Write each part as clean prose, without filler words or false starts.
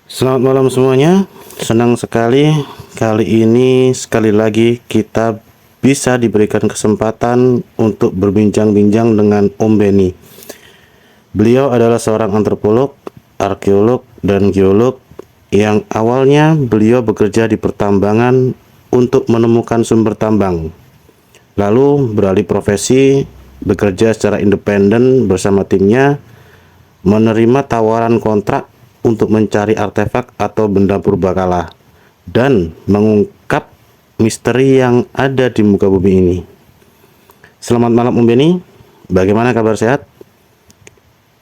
Selamat malam semuanya. Senang sekali kali ini sekali lagi kita bisa diberikan kesempatan untuk berbincang-bincang dengan Om Beni. Beliau adalah seorang antropolog, arkeolog, dan geolog yang awalnya beliau bekerja di pertambangan untuk menemukan sumber tambang. Lalu beralih profesi, bekerja secara independen bersama timnya, menerima tawaran kontrak untuk mencari artefak atau benda purbakala dan mengungkap misteri yang ada di muka bumi ini. Selamat malam Om Beni, bagaimana kabar, sehat?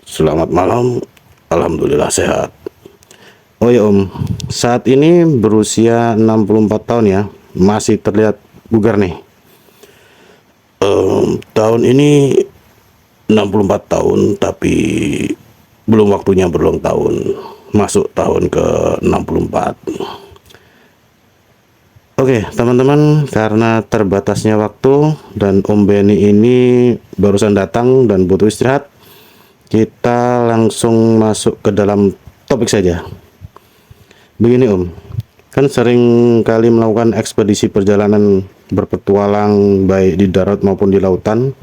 Selamat malam, alhamdulillah sehat. Oh ya Om, saat ini berusia 64 tahun ya, masih terlihat bugar nih. Tahun ini 64 tahun tapi belum waktunya berulang tahun, masuk tahun ke 64. Oke teman-teman, karena terbatasnya waktu dan Om Beni ini barusan datang dan butuh istirahat, kita langsung masuk ke dalam topik saja. Begini Om, kan sering kali melakukan ekspedisi perjalanan berpetualang baik di darat maupun di lautan.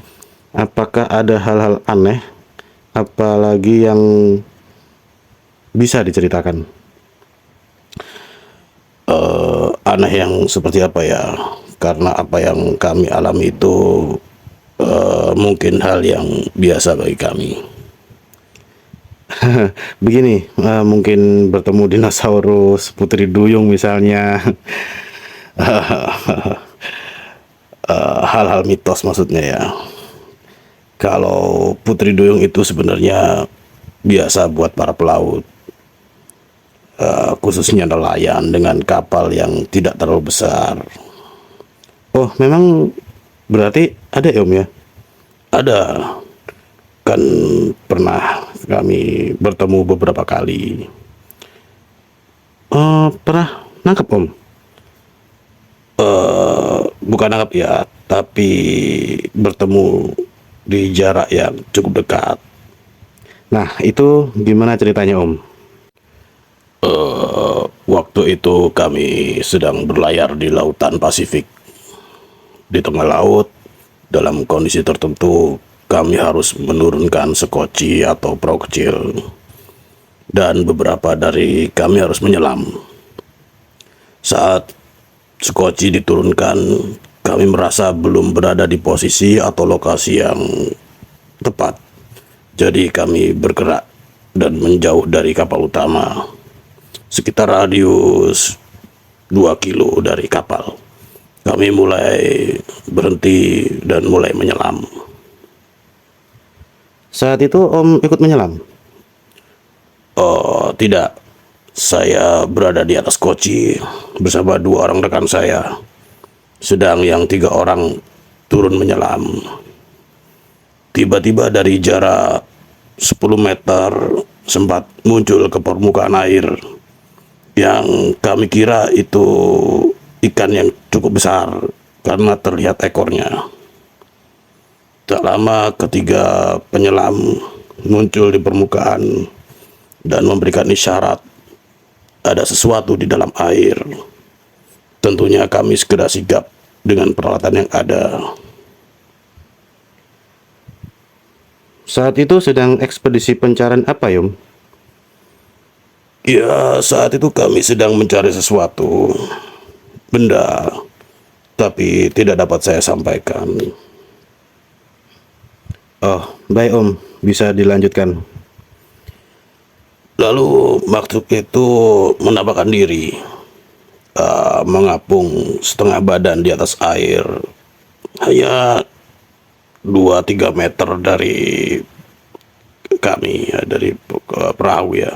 Apakah ada hal-hal aneh apalagi yang bisa diceritakan? Aneh yang seperti apa ya? Karena apa yang kami alami itu mungkin hal yang biasa bagi kami. Begini, mungkin bertemu dinosaurus, putri duyung misalnya. Hal-hal mitos maksudnya ya. Kalau putri duyung itu sebenarnya biasa buat para pelaut, khususnya nelayan dengan kapal yang tidak terlalu besar. Oh, memang berarti ada ya Om ya? Ada, kan pernah kami bertemu beberapa kali. Pernah nangkap Om? Bukan nangkap ya, tapi bertemu di jarak yang cukup dekat. Nah, itu gimana ceritanya Om? Waktu itu kami sedang berlayar di lautan Pasifik. Di tengah laut, dalam kondisi tertentu, kami harus menurunkan sekoci atau perahu kecil. Dan beberapa dari kami harus menyelam. Saat sekoci diturunkan, kami merasa belum berada di posisi atau lokasi yang tepat. Jadi kami bergerak dan menjauh dari kapal utama, sekitar radius 2 kilo dari kapal. Kami mulai berhenti dan mulai menyelam. Saat itu Om ikut menyelam? Oh, tidak. Saya berada di atas koci bersama 2 orang rekan saya, sedang yang 3 orang turun menyelam. Tiba-tiba dari jarak 10 meter sempat muncul ke permukaan air yang kami kira itu ikan yang cukup besar karena terlihat ekornya. Tak lama ketiga penyelam muncul di permukaan dan memberikan isyarat ada sesuatu di dalam air. Tentunya kami segera sigap dengan peralatan yang ada. Saat itu sedang ekspedisi pencarian apa, Yom? Ya, saat itu kami sedang mencari sesuatu benda, tapi tidak dapat saya sampaikan. Oh, baik Om, bisa dilanjutkan. Lalu maksud itu menampakkan diri, mengapung setengah badan di atas air, hanya 2-3 meter dari kami, ya, dari perahu ya.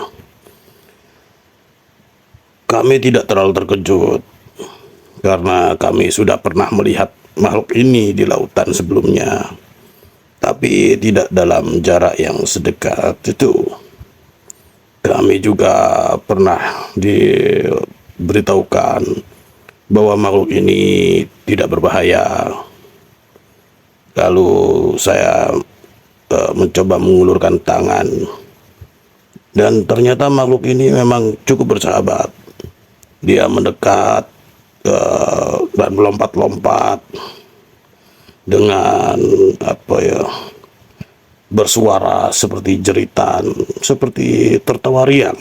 Kami tidak terlalu terkejut karena kami sudah pernah melihat makhluk ini di lautan sebelumnya, tapi tidak dalam jarak yang sedekat itu. Kami juga pernah diberitahukan bahwa makhluk ini tidak berbahaya. Lalu saya mencoba mengulurkan tangan, Dan ternyata makhluk ini memang cukup bersahabat. Dia mendekat dan melompat-lompat dengan bersuara seperti jeritan, seperti tertawa riang.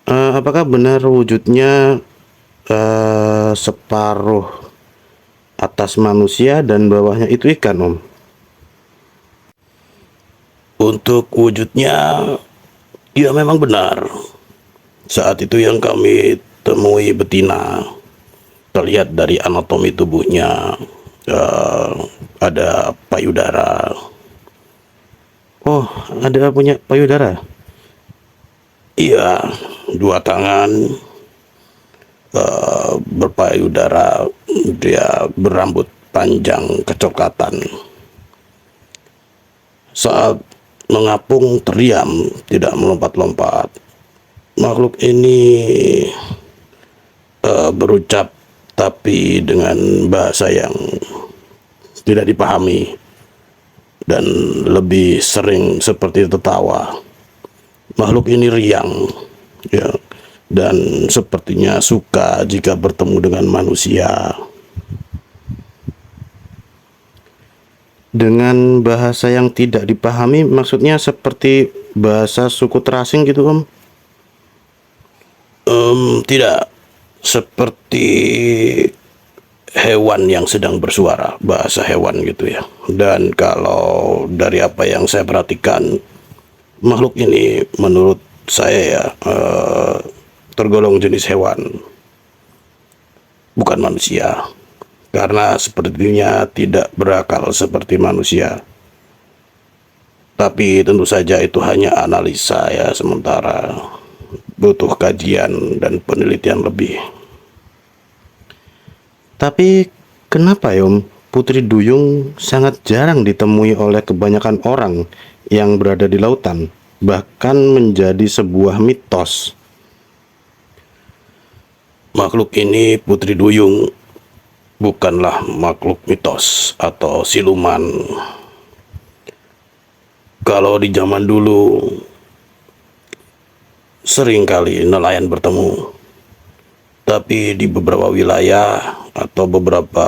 Apakah benar wujudnya separuh atas manusia dan bawahnya itu ikan, Om? Untuk wujudnya, ya memang benar. Saat itu yang kami temui betina. Terlihat dari anatomi tubuhnya, ada payudara. Oh, ada punya payudara? Iya, 2 tangan, berpayudara, dia berambut panjang kecoklatan. Saat mengapung terdiam, tidak melompat-lompat. Makhluk ini berucap tapi dengan bahasa yang tidak dipahami dan lebih sering seperti tertawa. Makhluk ini riang, ya, dan sepertinya suka jika bertemu dengan manusia. Dengan bahasa yang tidak dipahami, maksudnya seperti bahasa suku terasing gitu, Om? Tidak, seperti hewan yang sedang bersuara, bahasa hewan gitu ya. Dan kalau dari apa yang saya perhatikan, makhluk ini menurut saya ya tergolong jenis hewan, bukan manusia. Karena sepertinya tidak berakal seperti manusia. Tapi tentu saja itu hanya analisa ya sementara. Butuh kajian dan penelitian lebih. Tapi kenapa ya, Om, putri duyung sangat jarang ditemui oleh kebanyakan orang yang berada di lautan, bahkan menjadi sebuah mitos? Makhluk ini, putri duyung, bukanlah makhluk mitos atau siluman. Kalau di zaman dulu seringkali nelayan bertemu, tapi di beberapa wilayah atau beberapa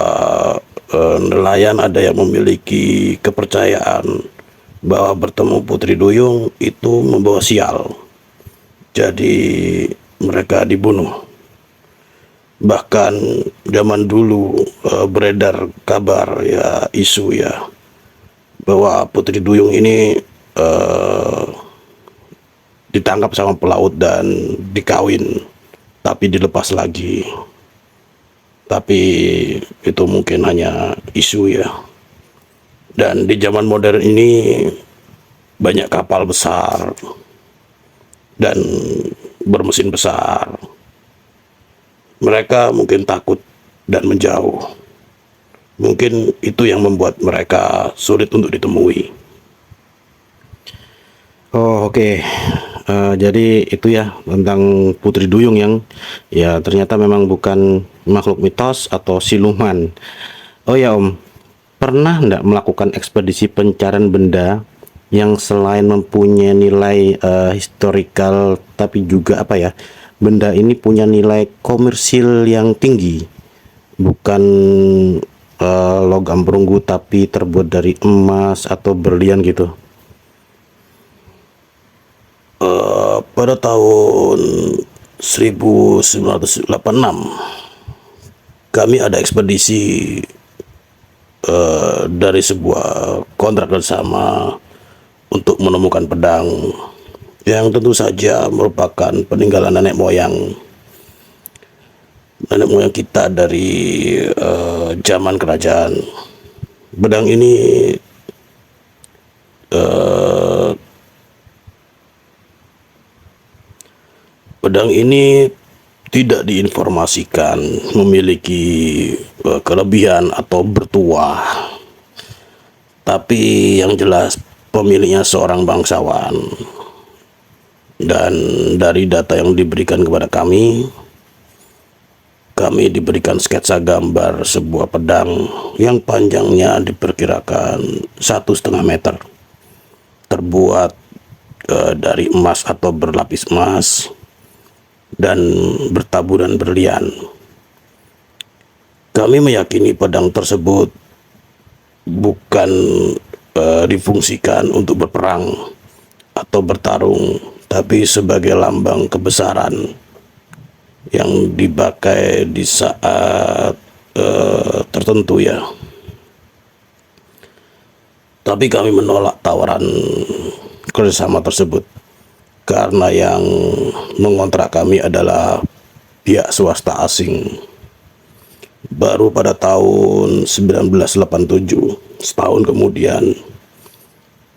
nelayan ada yang memiliki kepercayaan bahwa bertemu putri duyung itu membawa sial, jadi mereka dibunuh. Bahkan zaman dulu beredar kabar ya, isu ya, bahwa putri duyung ini ditangkap sama pelaut dan dikawin, tapi dilepas lagi. Tapi itu mungkin hanya isu ya. Dan di zaman modern ini banyak kapal besar dan bermesin besar. Mereka mungkin takut dan menjauh. Mungkin itu yang membuat mereka sulit untuk ditemui. Oh, oke. Jadi itu ya tentang putri duyung yang ya ternyata memang bukan makhluk mitos atau siluman. Oh ya, Om, pernah nggak melakukan ekspedisi pencarian benda yang selain mempunyai nilai historical, tapi juga benda ini punya nilai komersil yang tinggi, bukan logam perunggu tapi terbuat dari emas atau berlian gitu? Pada tahun 1986 kami ada ekspedisi dari sebuah kontrak bersama untuk menemukan pedang yang tentu saja merupakan peninggalan nenek moyang kita dari zaman kerajaan. Pedang ini tidak diinformasikan memiliki kelebihan atau bertuah, tapi yang jelas pemiliknya seorang bangsawan. Dan dari data yang diberikan kepada kami diberikan sketsa gambar sebuah pedang yang panjangnya diperkirakan 1,5 meter, terbuat dari emas atau berlapis emas dan bertaburan berlian. Kami meyakini pedang tersebut bukan difungsikan untuk berperang atau bertarung, tapi sebagai lambang kebesaran yang dipakai di saat tertentu ya. Tapi kami menolak tawaran kerjasama tersebut karena yang mengontrak kami adalah pihak swasta asing. Baru pada tahun 1987, setahun kemudian,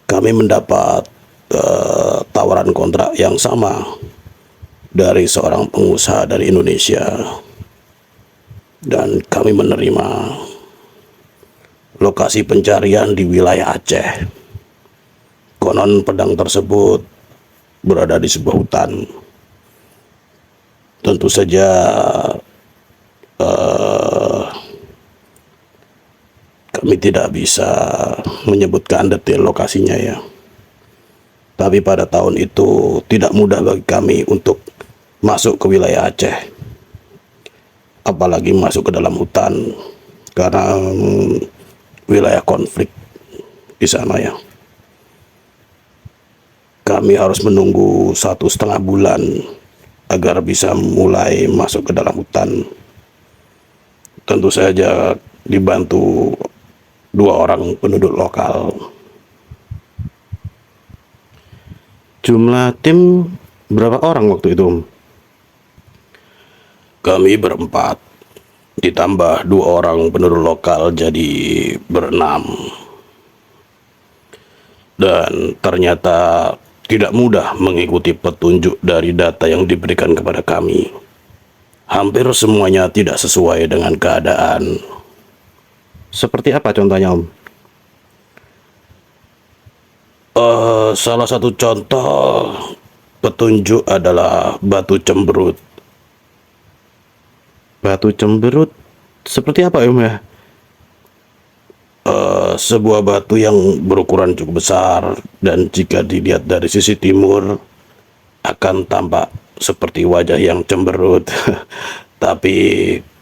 kami mendapat tawaran kontrak yang sama dari seorang pengusaha dari Indonesia, dan kami menerima. Lokasi pencarian di wilayah Aceh. Konon pedang tersebut berada di sebuah hutan. Tentu saja kami tidak bisa menyebutkan detail lokasinya ya. Tapi pada tahun itu tidak mudah bagi kami untuk masuk ke wilayah Aceh, apalagi masuk ke dalam hutan, karena wilayah konflik di sana ya. Kami harus menunggu 1,5 bulan agar bisa mulai masuk ke dalam hutan. Tentu saja dibantu 2 orang penduduk lokal. Jumlah tim berapa orang waktu itu? Kami berempat, ditambah 2 orang penduduk lokal, jadi berenam. Dan ternyata tidak mudah mengikuti petunjuk dari data yang diberikan kepada kami. Hampir semuanya tidak sesuai dengan keadaan. Seperti apa contohnya, Om? Salah satu contoh petunjuk adalah batu cemberut. Batu cemberut seperti apa, Om ya? Sebuah batu yang berukuran cukup besar, dan jika dilihat dari sisi timur akan tampak seperti wajah yang cemberut. Tapi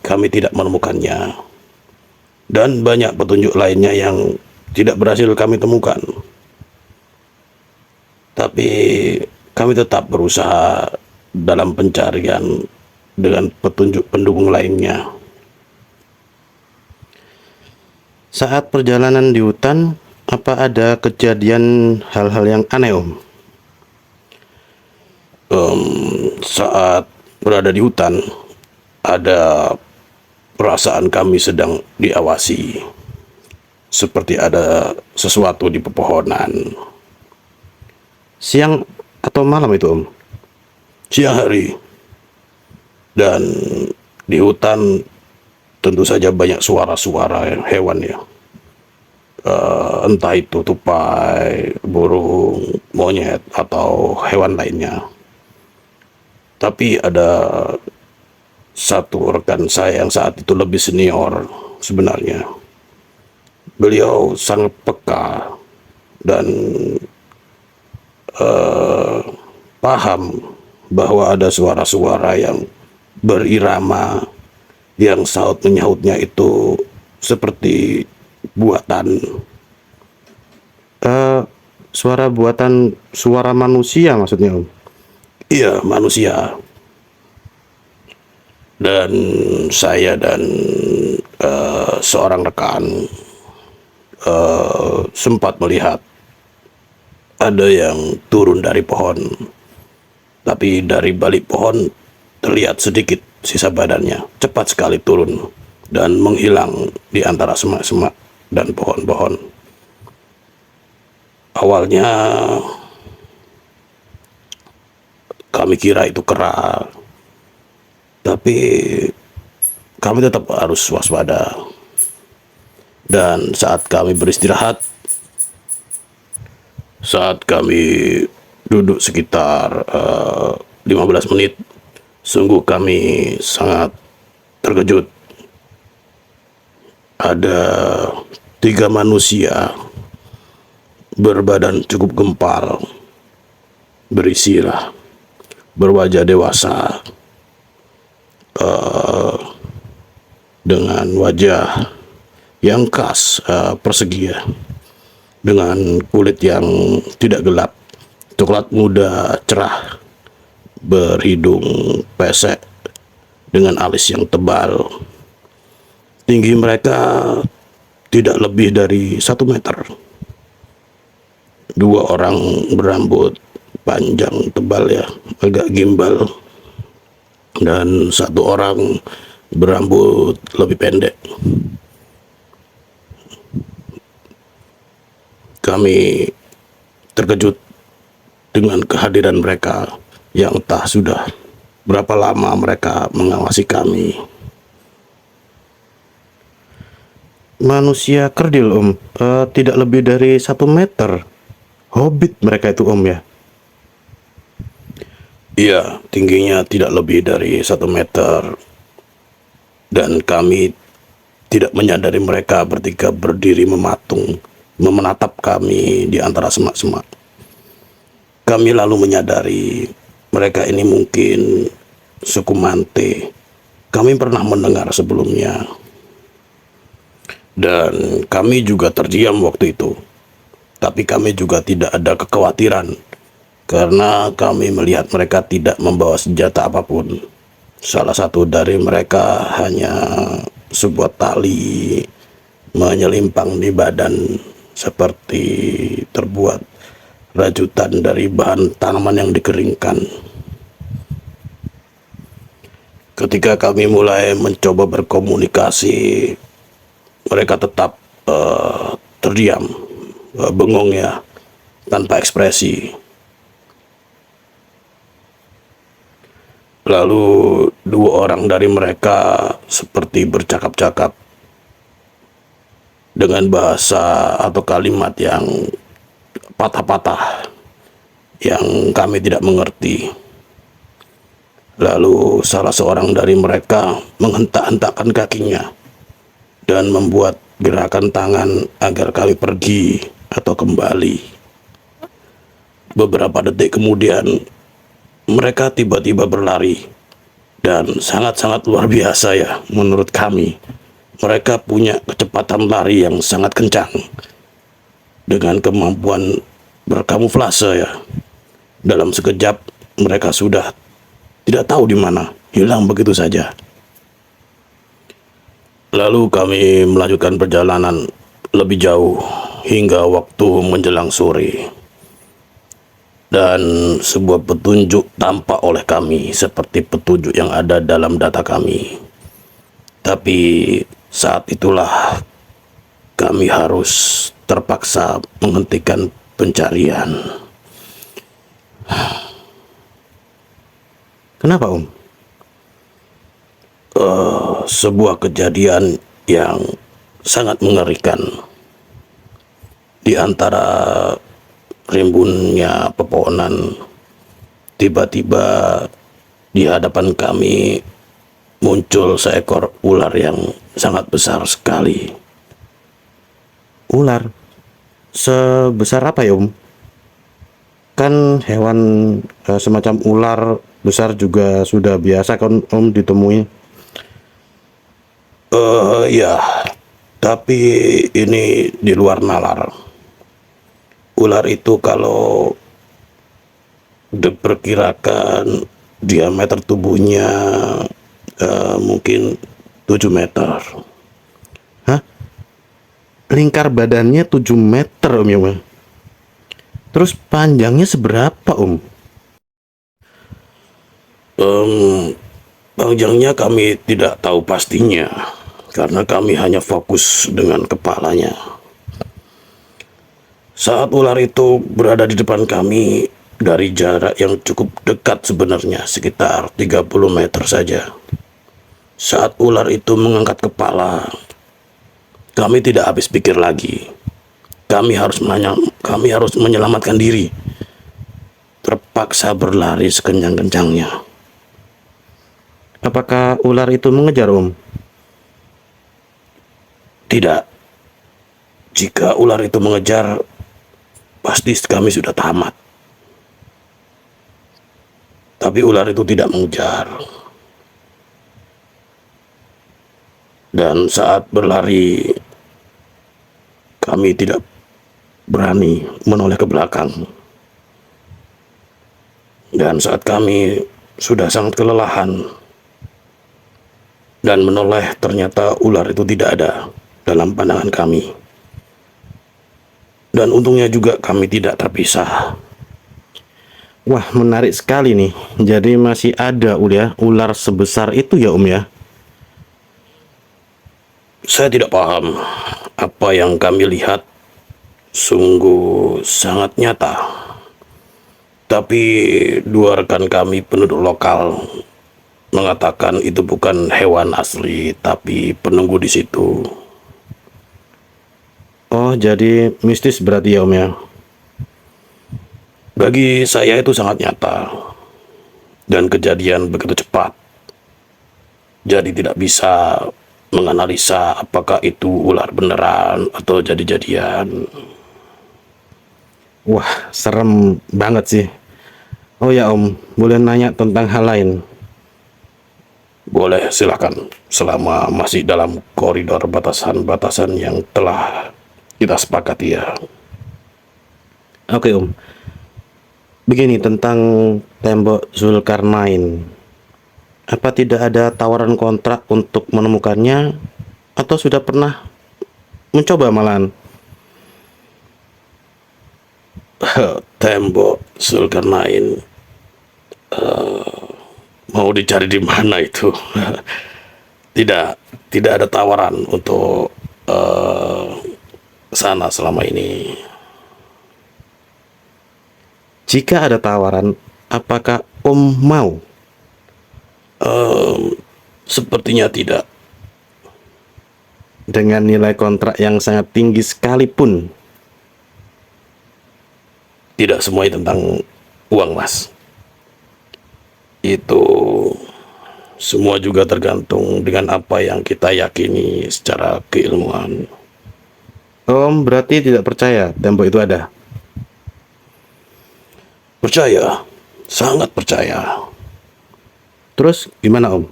kami tidak menemukannya, dan banyak petunjuk lainnya yang tidak berhasil kami temukan. Tapi kami tetap berusaha dalam pencarian dengan petunjuk pendukung lainnya. Saat perjalanan di hutan, apa ada kejadian hal-hal yang aneh, Om? Saat berada di hutan, ada perasaan kami sedang diawasi, seperti ada sesuatu di pepohonan. Siang atau malam itu, Om? Siang hari. Dan di hutan tentu saja banyak suara-suara hewan ya. Entah itu tupai, burung, monyet, atau hewan lainnya. Tapi ada satu rekan saya yang saat itu lebih senior sebenarnya. Beliau sangat peka dan paham bahwa ada suara-suara yang berirama, yang saut menyautnya itu seperti buatan. Suara buatan, suara manusia maksudnya, Om? Iya, manusia. Dan saya dan seorang rekan sempat melihat ada yang turun dari pohon, tapi dari balik pohon terlihat sedikit sisa badannya, cepat sekali turun dan menghilang di antara semak-semak dan pohon-pohon. Awalnya kami kira itu kera, tapi kami tetap harus waspada. Dan saat kami beristirahat, saat kami duduk sekitar 15 menit, sungguh kami sangat terkejut. Ada 3 manusia berbadan cukup gempal, berisilah, berwajah dewasa, dengan wajah yang khas, persegi ya, dengan kulit yang tidak gelap, coklat muda cerah, berhidung pesek dengan alis yang tebal. Tinggi mereka tidak lebih dari 1 meter. Dua orang berambut panjang tebal ya, agak gimbal, dan satu orang berambut lebih pendek. Kami terkejut dengan kehadiran mereka yang entah sudah berapa lama mereka mengawasi kami. Manusia kerdil, Om. Tidak lebih dari 1 meter. Hobbit mereka itu, Om ya? Iya, tingginya tidak lebih dari 1 meter. Dan kami tidak menyadari mereka bertiga berdiri mematung, menatap kami di antara semak-semak. Kami lalu menyadari mereka ini mungkin suku Mante. Kami pernah mendengar sebelumnya. Dan kami juga terdiam waktu itu. Tapi kami juga tidak ada kekhawatiran, karena kami melihat mereka tidak membawa senjata apapun. Salah satu dari mereka hanya sebuah tali menyelimpang di badan, seperti terbuat rajutan dari bahan tanaman yang dikeringkan. Ketika kami mulai mencoba berkomunikasi, mereka tetap terdiam, bengong ya, tanpa ekspresi. Lalu dua orang dari mereka seperti bercakap-cakap dengan bahasa atau kalimat yang patah-patah yang kami tidak mengerti. Lalu salah seorang dari mereka menghentak-hentakkan kakinya dan membuat gerakan tangan agar kami pergi atau kembali. Beberapa detik kemudian, mereka tiba-tiba berlari, dan sangat-sangat luar biasa ya menurut kami. Mereka punya kecepatan lari yang sangat kencang, dengan kemampuan berkamuflase ya. Dalam sekejap, mereka sudah tidak tahu di mana, hilang begitu saja. Lalu kami melanjutkan perjalanan lebih jauh hingga waktu menjelang sore. Dan sebuah petunjuk tampak oleh kami seperti petunjuk yang ada dalam data kami. Tapi saat itulah kami harus terpaksa menghentikan pencarian. Kenapa, Om? Sebuah kejadian yang sangat mengerikan. Di antara rimbunnya pepohonan, tiba-tiba di hadapan kami muncul seekor ular yang sangat besar sekali. Ular? Sebesar apa ya, Om? Kan hewan semacam ular besar juga sudah biasa kan, Om, ditemui. Ya, tapi ini di luar nalar. Ular itu kalau diperkirakan diameter tubuhnya mungkin 7 meter. Hah? Lingkar badannya 7 meter, Om ya? Terus panjangnya seberapa, Om? Panjangnya kami tidak tahu pastinya, karena kami hanya fokus dengan kepalanya. Saat ular itu berada di depan kami, dari jarak yang cukup dekat sebenarnya, sekitar 30 meter saja. Saat ular itu mengangkat kepala, kami tidak habis pikir lagi. Kami harus menyelamatkan diri. Terpaksa berlari sekencang-kencangnya. Apakah ular itu mengejar, Om? Tidak. Jika ular itu mengejar, pasti kami sudah tamat. Tapi ular itu tidak mengejar. Dan saat berlari, kami tidak berani menoleh ke belakang. Dan saat kami sudah sangat kelelahan dan menoleh, ternyata ular itu tidak ada dalam pandangan kami. Dan untungnya juga kami tidak terpisah. Wah, menarik sekali nih. Jadi masih ada ular sebesar itu ya ya? Saya tidak paham apa yang kami lihat, sungguh sangat nyata. Tapi dua rekan kami penduduk lokal mengatakan itu bukan hewan asli, tapi penunggu di situ. Oh, jadi mistis berarti ya ya? Bagi saya itu sangat nyata, dan kejadian begitu cepat. Jadi tidak bisa menganalisa apakah itu ular beneran atau jadi-jadian. Wah, serem banget sih. Oh ya Om, boleh nanya tentang hal lain? Boleh, silakan, selama masih dalam koridor batasan-batasan yang telah kita sepakati ya. Oke Om. Begini tentang tembok Zulkarnain. Apa tidak ada tawaran kontrak untuk menemukannya atau sudah pernah mencoba malahan? Tembok Zulkarnain, mau dicari di mana itu? Tidak, tidak ada tawaran untuk sana selama ini. Jika ada tawaran, apakah Om mau? Sepertinya tidak. Dengan nilai kontrak yang sangat tinggi sekalipun. Tidak semuanya tentang uang, Mas. Itu semua juga tergantung dengan apa yang kita yakini secara keilmuan. Om berarti tidak percaya tembok itu ada? Percaya, sangat percaya. Terus gimana Om?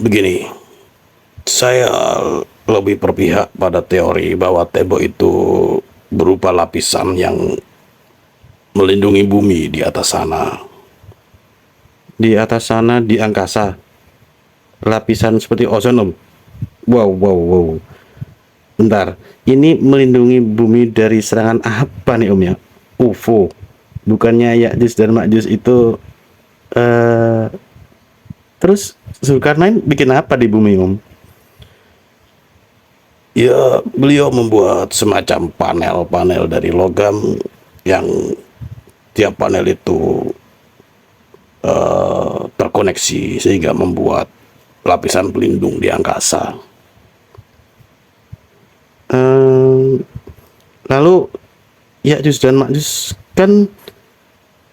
Begini, saya lebih berpihak pada teori bahwa tembok itu berupa lapisan yang melindungi bumi di atas sana. Di atas sana di angkasa, lapisan seperti ozon Om? Wow. Bentar, ini melindungi bumi dari serangan apa nih Om ya? UFO? Bukannya Ya'juj dan Ma'juj itu terus Zulkarnain bikin apa di bumi Om? Ya, beliau membuat semacam panel-panel dari logam yang tiap panel itu terkoneksi sehingga membuat lapisan pelindung di angkasa. Lalu Ya'juj dan Ma'juj kan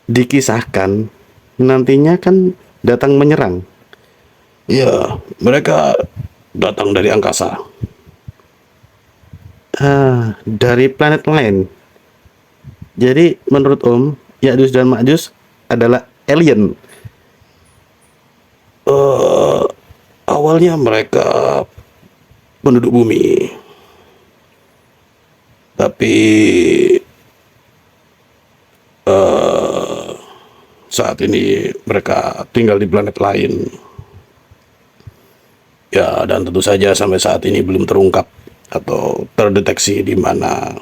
dikisahkan nantinya kan datang menyerang. Ya, mereka datang dari angkasa. Dari planet lain. Jadi menurut Om, Ya'juj dan Ma'juj adalah alien. Awalnya mereka penduduk bumi, tapi saat ini mereka tinggal di planet lain. Ya, dan tentu saja sampai saat ini belum terungkap atau terdeteksi di mana.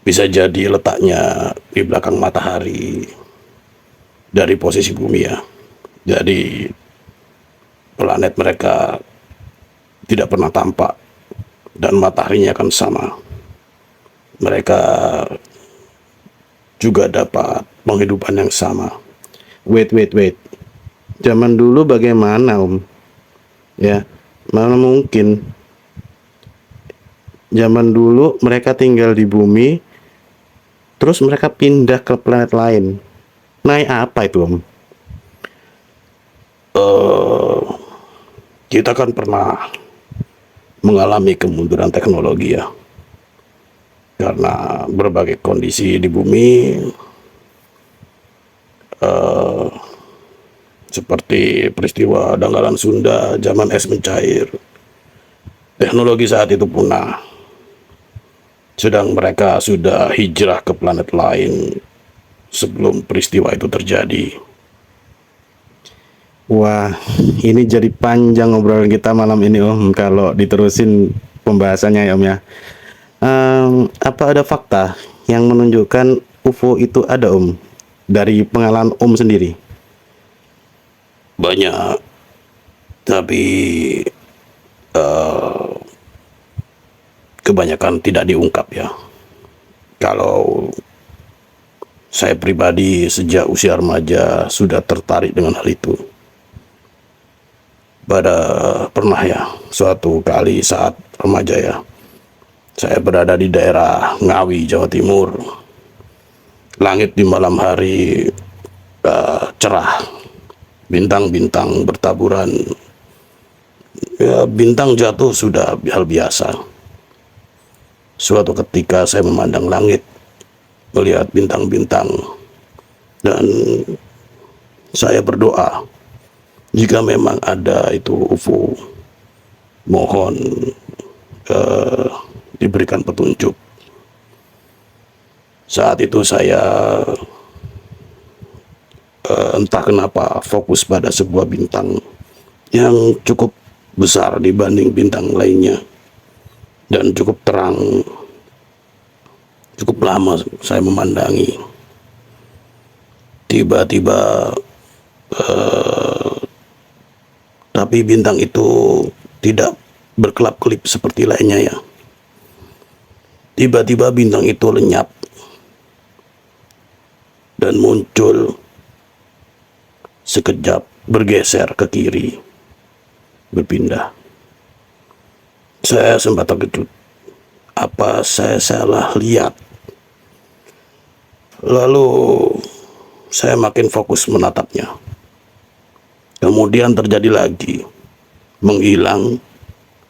Bisa jadi letaknya di belakang matahari dari posisi bumi ya. Jadi planet mereka tidak pernah tampak dan mataharinya akan sama. Mereka juga dapat penghidupan yang sama. Wait. Zaman dulu bagaimana Om? Ya, mana mungkin. Zaman dulu mereka tinggal di bumi, terus mereka pindah ke planet lain. Naik apa itu Om? Kita kan pernah mengalami kemunduran teknologi ya. Karena berbagai kondisi di bumi, seperti peristiwa Danggalan Sunda zaman es mencair. Teknologi saat itu punah, sedang mereka sudah hijrah ke planet lain sebelum peristiwa itu terjadi. Wah, ini jadi panjang obrolan kita malam ini Om, kalau diterusin pembahasannya ya Om ya. Apa ada fakta yang menunjukkan UFO itu ada Om, dari pengalaman Om sendiri? Banyak, tapi kebanyakan tidak diungkap ya. Kalau saya pribadi sejak usia remaja sudah tertarik dengan hal itu. Pernah ya, suatu kali saat remaja ya, saya berada di daerah Ngawi, Jawa Timur. Langit di malam hari cerah, bintang-bintang bertaburan. Ya, bintang jatuh sudah hal biasa. Suatu ketika saya memandang langit, melihat bintang-bintang, dan saya berdoa, jika memang ada itu UFO, mohon diberikan petunjuk. Saat itu saya entah kenapa fokus pada sebuah bintang yang cukup besar dibanding bintang lainnya dan cukup terang. Cukup lama saya memandangi. Tiba-tiba tapi bintang itu tidak berkelap-kelip seperti lainnya ya. Tiba-tiba bintang itu lenyap dan muncul sekejap, bergeser ke kiri, berpindah. Saya sempat terkejut. Apa saya salah lihat? Lalu saya makin fokus menatapnya. Kemudian terjadi lagi, menghilang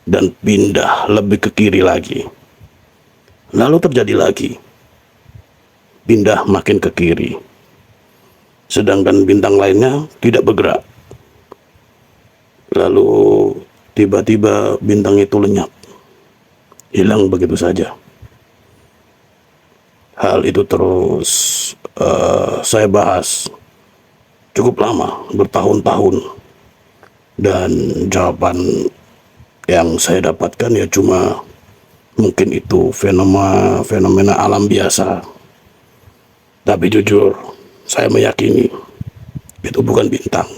dan pindah lebih ke kiri lagi. Lalu terjadi lagi, pindah makin ke kiri. Sedangkan bintang lainnya tidak bergerak. Lalu tiba-tiba bintang itu lenyap, hilang begitu saja. Hal itu terus saya bahas cukup lama, bertahun-tahun, dan jawaban yang saya dapatkan ya cuma mungkin itu fenomena alam biasa. Tapi jujur, saya meyakini itu bukan bintang,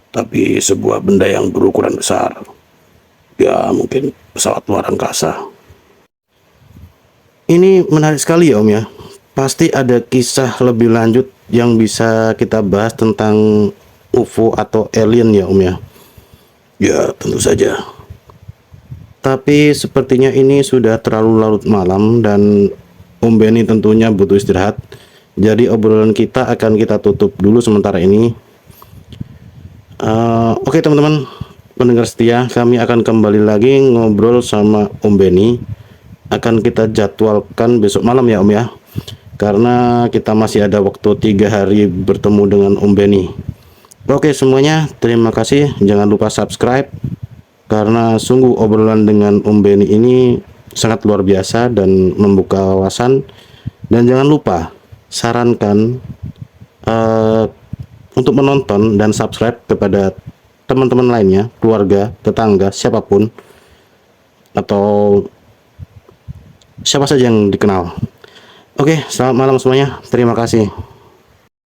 tapi sebuah benda yang berukuran besar. Ya mungkin pesawat luar angkasa. Ini menarik sekali ya Om ya. Pasti ada kisah lebih lanjut yang bisa kita bahas tentang UFO atau alien ya Om ya. Ya tentu saja. Tapi sepertinya ini sudah terlalu larut malam dan Om Benny tentunya butuh istirahat. Jadi obrolan kita akan kita tutup dulu sementara ini. Oke teman-teman pendengar setia, kami akan kembali lagi ngobrol sama Om Benny. Akan kita jadwalkan besok malam ya Om ya, karena kita masih ada waktu 3 hari bertemu dengan Om Benny. Oke semuanya, terima kasih. Jangan lupa subscribe, karena sungguh obrolan dengan Om Benny ini sangat luar biasa dan membuka wawasan. Dan jangan lupa sarankan untuk menonton dan subscribe kepada teman-teman lainnya, keluarga, tetangga, siapapun, atau siapa saja yang dikenal. Oke, selamat malam semuanya. Terima kasih.